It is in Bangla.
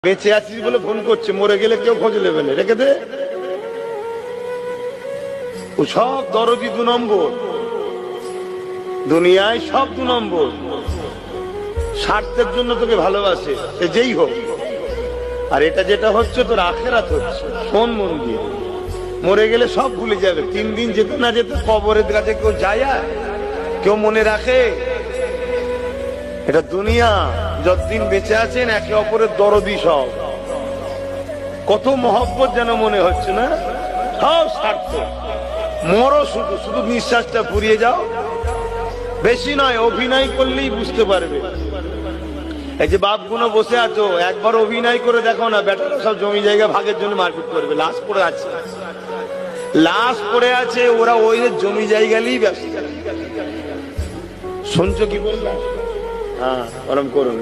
বেঁচে আছিস বলে ফোন করছে, মরে গেলে কেউ খোঁজ নেবে না, রেখে দে। ও সব দরদি 2 নম্বর, দুনিয়ায় সব 2 নম্বর। স্বার্থের জন্য তোকে ভালোবাসে, সে যেই হোক। আর এটা যেটা হচ্ছে তোর আখেরাত হচ্ছে। শোন মন দিয়ে, মরে গেলে সব ভুলে যাবে। 3 দিন যেতে না যেতে কবরের কাছে কেউ যায়, কেউ মনে রাখে? এটা দুনিয়া। যতদিন বেঁচে আছেন একে অপরের দরদি সব। কত মহব্বত যেন মনে হচ্ছে না? সব স্বার্থ। মরো শুধু শুধু নিঃশ্বাসটা ফুরিয়ে যাও। বেশি নয়, অভিনয় করলেই বুঝতে পারবে। এই যে বাপগুলো বসে আছো, একবার অভিনয় করে দেখো না, বেটারা সব জমি জায়গা ভাগের জন্য মারপিট করবে। লাশ পড়ে আছে, লাশ পড়ে আছে, ওরা ওই জমি জায়গা নিয়েই ব্যস্ত। শুনছো কি বললাম? হ্যাঁ, ওরম করুন।